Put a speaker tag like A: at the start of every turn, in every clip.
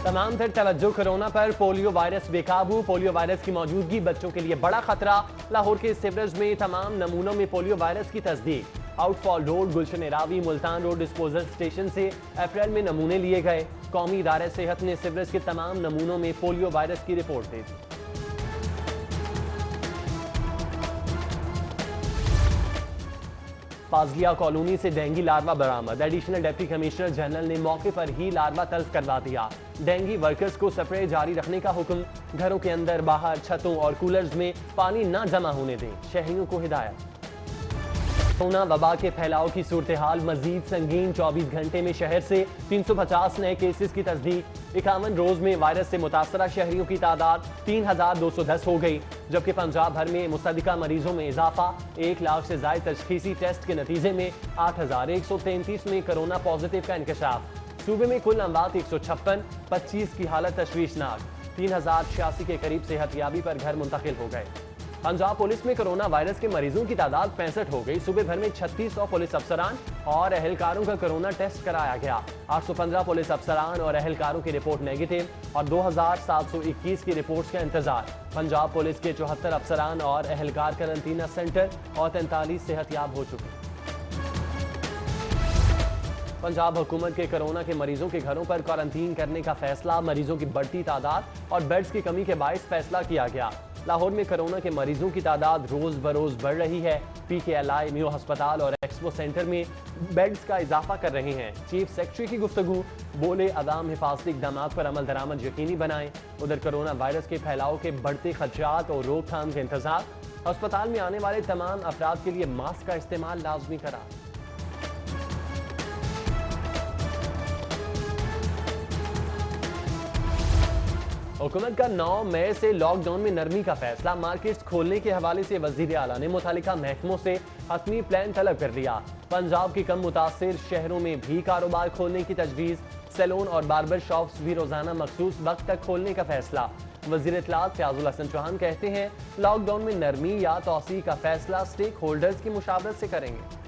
A: तमाम तर तवज्जो कोरोना पर। पोलियो वायरस बेकाबू। पोलियो वायरस की मौजूदगी बच्चों के लिए बड़ा खतरा। लाहौर के सिवरेज में तमाम नमूनों में पोलियो वायरस की तस्दीक। Outfall road, Gulshan Ravi, Multan road disposal station से अप्रैल में नमूने लिए गए। कौमी इदारे सेहत ने सिवरेज के तमाम नमूनों में पोलियो वायरस की रिपोर्ट दे दी। फाजलिया कॉलोनी से डेंगी लार्वा बरामद। एडिशनल डिप्टी कमिश्नर जनरल ने मौके पर ही लार्वा तल्फ करवा दिया। डेंगी वर्कर्स को स्प्रे जारी रखने का हुक्म। घरों के अंदर, बाहर, छतों और कूलर्स में पानी न जमा होने दें, शहरियों को हिदायत। कोरोना वबा के फैलाव की सूरत हाल मजीद संगीन। 24 घंटे में शहर से 350 नए केसेस की तस्दीक। 51 रोज में वायरस से मुतासरा शहरियों की तादाद 3210 हो गई, जबकि पंजाब भर में मुसद्दिका मरीजों में इजाफा। 1 लाख से ज्यादा तशखीसी टेस्ट के नतीजे में 8133 में कोरोना पॉजिटिव का इंकशाफ। सूबे में कुल अमवात 156, 25 की हालत तशवीशनाक। 3086 के करीब सेहतयाबी पर घर मुंतकिल हो गए। पंजाब पुलिस में कोरोना वायरस के मरीजों की तादाद 65 हो गई। सूबे भर में 3600 पुलिस अफसरान और अहलकारों का कोरोना टेस्ट कराया गया। 815 पुलिस अफसरान और अहलकारों की रिपोर्ट नेगेटिव और 2721 की रिपोर्ट्स का इंतजार। पंजाब पुलिस के 74 अफसरान और अहलकार करंटीना सेंटर और 43 सेहतयाब हो चुके। पंजाब हुकूमत के कोरोना के मरीजों के घरों पर क्वारंटीन करने का फैसला। मरीजों की बढ़ती तादाद और बेड्स की कमी के बायस फैसला किया गया। लाहौर में कोरोना के मरीजों की तादाद रोज बरोज बढ़ रही है। PKLI, मियो अस्पताल और एक्सपो सेंटर में बेड्स का इजाफा कर रहे हैं। चीफ सेक्रेटरी की गुफ्तगू। बोले अदाम हिफाजती इक़दाम पर अमल दरामद यकीनी बनाएं। उधर कोरोना वायरस के फैलाव के बढ़ते खदशात और रोकथाम के इंतजार। अस्पताल में आने वाले तमाम अफराद के लिए मास्क का इस्तेमाल लाजमी करा। हुकूमत का 9 मई से लॉकडाउन में नरमी का फैसला। मार्केट्स खोलने के हवाले से वजीर आला ने मुतालिका महकमों से हतमी प्लान तलब कर लिया। पंजाब के कम मुतासिर शहरों में भी कारोबार खोलने की तजवीज़। सैलून और बार्बर शॉप्स भी रोजाना मखसूस वक्त तक खोलने का फैसला। वजीर इत्तलात फयाजुल हसन चौहान कहते हैं, लॉकडाउन में नरमी या तौसी का फैसला स्टेक होल्डर्स की मुशावरत से करेंगे।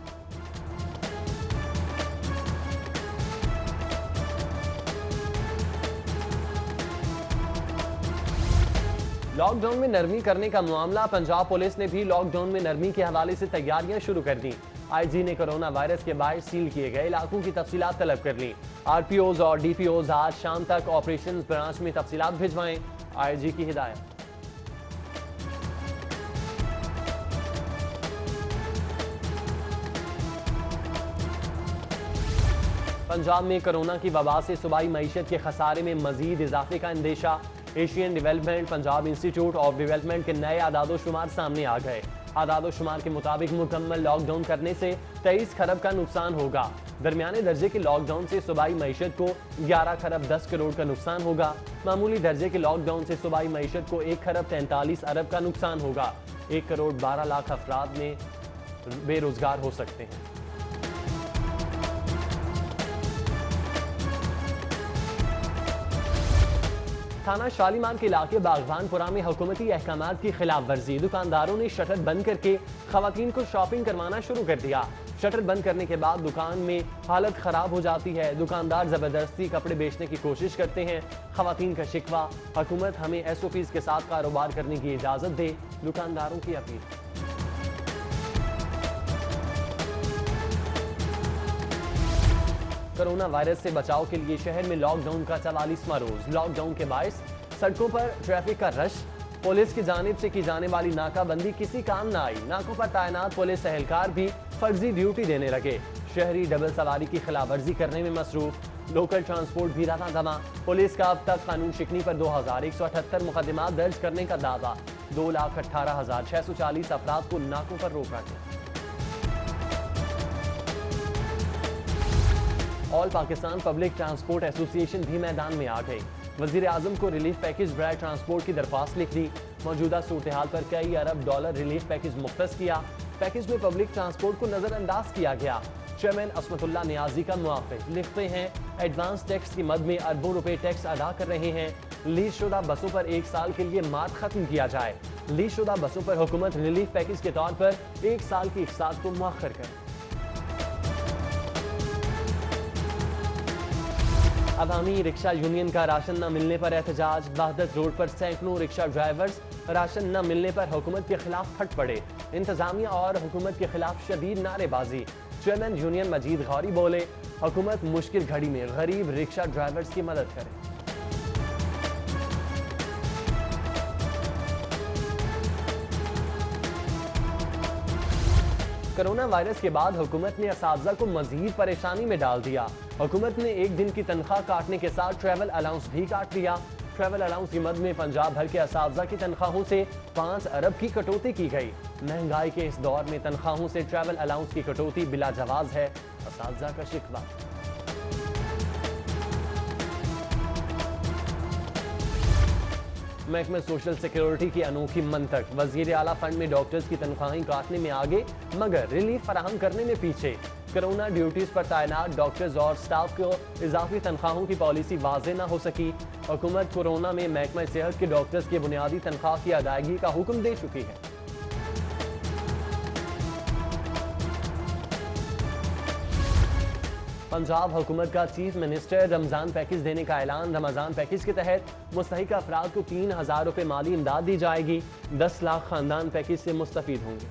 A: लॉकडाउन में नरमी करने का मामला। पंजाब पुलिस ने भी लॉकडाउन में नरमी के हवाले से तैयारियां शुरू कर दी। IG ने कोरोना वायरस के बायस सील किए गए इलाकों की तफसीलात तलब कर ली। RPOs और DPOs आज शाम तक ऑपरेशन ब्रांच में तफसीलात भिजवाएं, IG की हिदायत। पंजाब में कोरोना की वबा से सूबाई मईशत के खसारे में मजीद इजाफे का अंदेशा। Asian development Punjab institute of development के नए आदादोशुमार सामने आ गए। आदादोशुमार के मुताबिक मुकम्मल लॉकडाउन करने से 23 खरब का नुकसान होगा। दरमियाने दर्जे के लॉकडाउन से सूबाई मईशत को 11 खरब 10 करोड़ का नुकसान होगा। मामूली दर्जे के लॉकडाउन से सूबाई मईशत को 1 खरब 43 अरब का नुकसान होगा। 1 करोड़ 12 लाख अफराद में बेरोजगार हो सकते हैं। थाना शालीमार के इलाके बागबानपुरा में हुकूमती अहकामात की खिलाफ वर्जी। दुकानदारों ने शटर बंद करके खवातीन को शॉपिंग करवाना शुरू कर दिया। शटर बंद करने के बाद दुकान में हालत खराब हो जाती है। दुकानदार जबरदस्ती कपड़े बेचने की कोशिश करते हैं। खवातीन का शिकवा, हुकूमत हमें SOPs के साथ कारोबार करने की इजाजत दे, दुकानदारों की अपील। कोरोना वायरस से बचाव के लिए शहर में लॉकडाउन का 44वां रोज। लॉकडाउन के बायस सड़कों पर ट्रैफिक का रश। पुलिस की जानिब से की जाने वाली नाकाबंदी किसी काम न आई। नाकों पर तैनात पुलिस एहलकार भी फर्जी ड्यूटी देने लगे। शहरी डबल सवारी की खिलाफ वर्जी करने में मसरूफ। लोकल ट्रांसपोर्ट भी रहा दमा। पुलिस का अब तक कानून शिकनी पर 2178 मुकदमा दर्ज करने का दावा। 2,18,640 अफराद को नाकों पर रोका गया। All Pakistan public transport association भी मैदान में आ गई। वजीर आजम को रिलीफ पैकेज बराए ट्रांसपोर्ट की दरख्वास्त लिख दी। मौजूदा सूरत हाल पर कई अरब डॉलर रिलीफ पैकेज मुख्तस किया। पैकेज में पब्लिक ट्रांसपोर्ट को नजरअंदाज किया गया। चेयरमैन असमतुल्लाह नियाजी का मुआफ़िक लिखते हैं, एडवांस टैक्स की मद में अरबों रुपए टैक्स अदा कर रहे हैं। लीज शुदा बसों पर 1 साल के लिए मार्क खत्म किया जाए। लीज शुदा बसों पर हुकूमत रिलीफ पैकेज के तौर पर 1 साल की इक़सात को मुअख्खर करे। अवामी रिक्शा यूनियन का राशन न मिलने पर एहतजाज। वहदत रोड पर सैकड़ों रिक्शा ड्राइवर्स राशन न मिलने पर हुकूमत के खिलाफ फट पड़े। इंतजामिया और हुकूमत के खिलाफ शदीद नारेबाजी। चेयरमैन यूनियन मजीद गौरी बोले, हुकूमत मुश्किल घड़ी में गरीब रिक्शा ड्राइवर्स की मदद करे। कोरोना वायरस के बाद हुकूमत ने असातिज़ा को मजीद परेशानी में डाल दिया। हुकूमत ने एक दिन की तनख्वाह काटने के साथ ट्रैवल अलाउंस भी काट दिया। ट्रैवल अलाउंस की मद में पंजाब भर के असातिज़ा की तनख्वाहों से 5 अरब की कटौती की गई। महंगाई के इस दौर में तनख्वाहों से ट्रैवल अलाउंस की कटौती बिला जवाज है, असातिज़ा का शिकवा। महकमा सोशल सिक्योरिटी की अनोखी मंतक। वजीर आला फंड में डॉक्टर्स की तनख्वाहें काटने में आगे मगर रिलीफ फराहम करने में पीछे। कोरोना ड्यूटीज पर तैनात डॉक्टर्स और स्टाफ को इजाफी तनख्वाहों की पॉलिसी वाजे न हो सकी। हुकूमत कोरोना में महकमा सेहत के डॉक्टर्स की बुनियादी तनख्वाह की अदायगी का हुक्म दे चुकी है। पंजाब हुकूमत का चीफ मिनिस्टर रमजान पैकेज देने का ऐलान। रमजान पैकेज के तहत मुस्तहिक अफराद को 3000 रुपए माली इमदाद दी जाएगी। 10 लाख खानदान पैकेज से मुस्तफीद होंगे।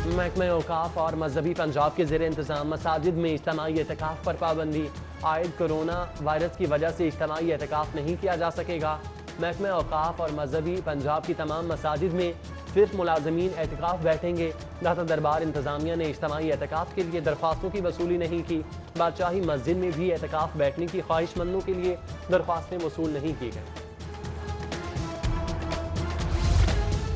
A: महकमा औकाफ और मजहबी पंजाब के ज़ेर इंतजाम मसाजिद में इज्तिमाई एतकाफ पर पाबंदी। आयद कोरोना वायरस की वजह से इज्तिमाई एतकाफ नहीं किया जा सकेगा। महकमा औकाफ और मजहबी पंजाब की तमाम मसाजिद में सिर्फ मुलाजमीन एतकाफ बैठेंगे। दाता दरबार इंतजामिया ने इज्तिमाई एतकाफ के लिए दरख्वास्तों की वसूली नहीं की। बादशाही मस्जिद में भी एतकाफ बैठने की ख्वाहिशमंदों के लिए दरख्वास्तें वसूल नहीं की गई।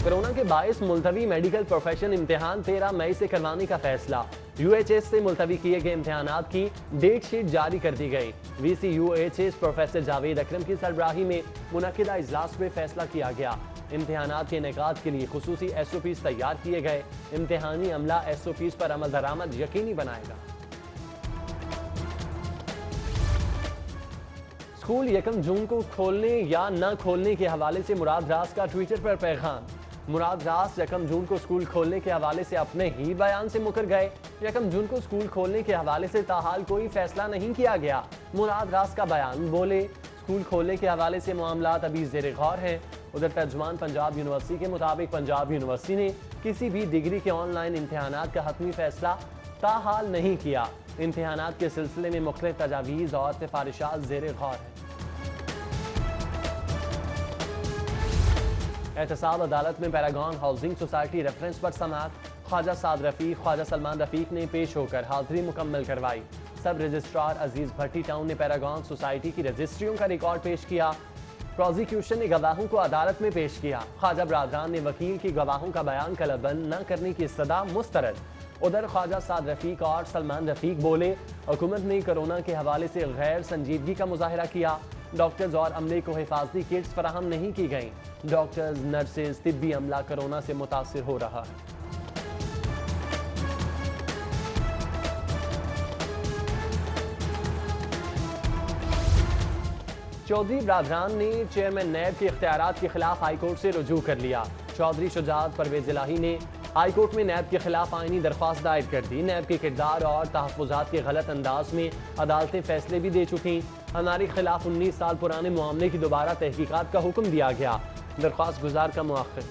A: कोरोना के बायस मुलतवी मेडिकल प्रोफेशन इम्तिहान 13 मई से करवाने का फैसला। UHS से मुलतवी किए गए इम्तिहानात की डेट शीट जारी कर दी गई। VC UHS प्रोफेसर जावेद अकरम की सरबराही में मुनक्किदा इजलास में फैसला किया गया। इम्तिहानात के इनेकाद के लिए खुसूसी SOPs तैयार किए गए। इम्तिहानी अमला SOPs पर अमल दरामद यकीनी बनाएगा। स्कूल 1 जून को खोलने या न खोलने के हवाले से मुराद रास का ट्विटर पर पैगाम। मुराद रास 1 जून को स्कूल खोलने के हवाले से अपने ही बयान से मुकर गए। 1 जून को स्कूल खोलने के हवाले से ताहाल कोई फैसला नहीं किया गया। मुराद रास का बयान, बोले स्कूल खोलने के हवाले से मामलात अभी ज़ेर गौर हैं। उधर तर्जुमान पंजाब यूनिवर्सिटी के मुताबिक पंजाब यूनिवर्सिटी ने किसी भी डिग्री के ऑनलाइन इम्तिहानात का हतमी फैसला ताहाल नहीं किया। इम्तिहानात के सिलसिले में मुख्तलिफ तजावीज़ और सिफारिशात ज़ेर गौर हैं। एहतसाब अदालत में पैरागॉन हाउसिंग सोसाइटी रेफरेंस पर समाअत। ख्वाजा साद रफीक, ख्वाजा सलमान रफीक ने पेश होकर हाजिरी मुकम्मल करवाई। सब रजिस्ट्रार अजीज भट्टी टाउन ने पैरागॉन सोसाइटी की रजिस्ट्रियों का रिकॉर्ड पेश किया। प्रोसिक्यूशन ने गवाहों को अदालत में पेश किया। ख्वाजा बरादरान ने वकील की गवाहों का बयान कलबंद न करने की इस्तदा मुस्तरद। उधर ख्वाजा साद रफीक और सलमान रफीक बोले, हुकूमत ने कोरोना के हवाले से गैर संजीदगी का मुजाहरा किया। डॉक्टर्स और अमले को हिफाजती किट्स फराहम नहीं की गई। डॉक्टर्स, नर्सेज, तिब्बी अमला कोरोना से मुतासिर हो रहा है। चौधरी बरादरान ने चेयरमैन नैब के इख्तियारात के खिलाफ हाईकोर्ट से रुजू कर लिया। चौधरी शुजात परवेज इलाही ने हाईकोर्ट में नैब के खिलाफ आईनी दरख्वास्त दायर कर दी। नैब के किरदार और तहफ़्फ़ुज़ात के गलत अंदाज में अदालतें फैसले भी दे चुकी। हमारे खिलाफ 19 साल पुराने मामले की दोबारा तहकीकात का हुक्म दिया गया। दरख्वास्त गुजार का मुआख्खर।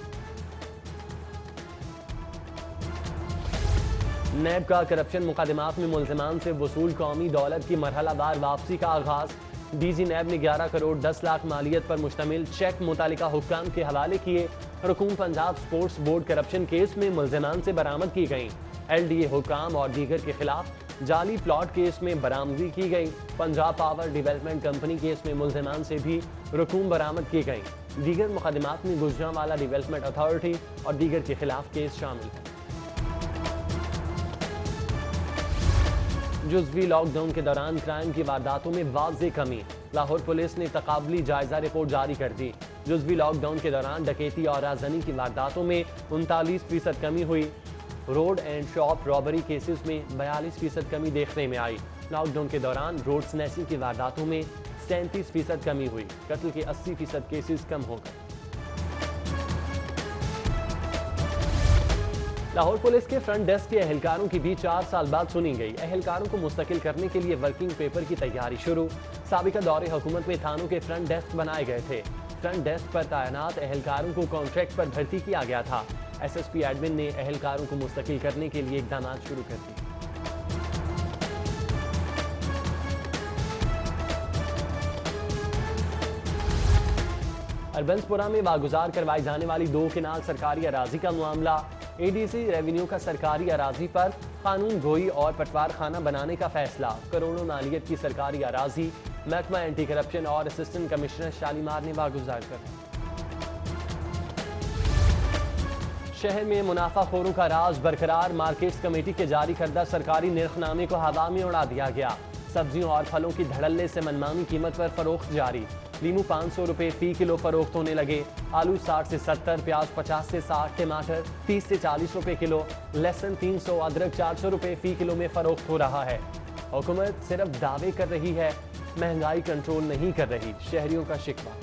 A: नैब का करप्शन मुकदमात में मुल्ज़िमान से वसूल कौमी दौलत की मरहलावार वापसी का आगाज। DG नैब ने 11 करोड़ 10 लाख मालियत पर मुश्तमिल चेक मुतालिका हुक्काम के हवाले किए। हुकूम Punjab sports board corruption case में मुल्ज़िमान से बरामद की गई। LDA हुक्काम और दीगर के खिलाफ जाली प्लॉट केस में बरामदगी की गई। Punjab power development company case में मुल्ज़िमान से भी रकूम बरामद की गई। दीगर मुकदमात में गुजरांवाला डेवलपमेंट अथॉरिटी और दीगर के खिलाफ केस शामिल है। जुज़वी लॉकडाउन के दौरान क्राइम की वारदातों में वाज़ेह कमी। लाहौर पुलिस ने तकाबली जायजा रिपोर्ट जारी कर दी। जुज़वी लॉकडाउन के दौरान डकैती और आज़नी की वारदातों में 39% कमी हुई। Road and shop robbery cases में 42% कमी देखने में आई। लॉकडाउन के दौरान रोड स्नैचिंग की वारदातों में 37% कमी हुई। कत्ल के 80% केसेस कम हो गए। लाहौर पुलिस के फ्रंट डेस्क के एहलकारों की भी 4 साल बाद सुनी गई। एहलकारों को मुस्तकिल करने के लिए वर्किंग पेपर की तैयारी शुरू। साबिका दौरे हुकूमत में थानों के फ्रंट डेस्क बनाए गए थे। फ्रंट डेस्क पर तैनात एहलकारों को कॉन्ट्रैक्ट पर भर्ती किया गया था। SSP एडमिन ने एहलकारों को मुस्तकिल करने के लिए इकदाम शुरू कर दिए। अरबंसपुरा में बागुजार करवाई जाने वाली 2 किनाल सरकारी अराजी का मामला। ADC रेवेन्यू का सरकारी अराजी पर कानून गोई और पटवार खाना बनाने का फैसला। करोड़ों नालियत की सरकारी अराजी महकमा एंटी करप्शन और असिस्टेंट कमिश्नर शालीमार ने बागुजार कर। शहर में मुनाफाखोरों का राज बरकरार। मार्केट्स कमेटी के जारी करदा सरकारी निर्खनामे को हवा में उड़ा दिया गया। सब्जियों और फलों की धड़ल्ले से मनमानी कीमत पर फरोख्त जारी। लीमू 500 रुपए फी किलो फरोख्त होने लगे। आलू 60 से 70, प्याज 50 से 60, टमाटर 30 से 40 रुपए किलो, लहसुन 300, अदरक 400 रुपए फी किलो में फरोख्त हो रहा है। हुकूमत सिर्फ दावे कर रही है, महंगाई कंट्रोल नहीं कर रही, शहरियों का शिकवा।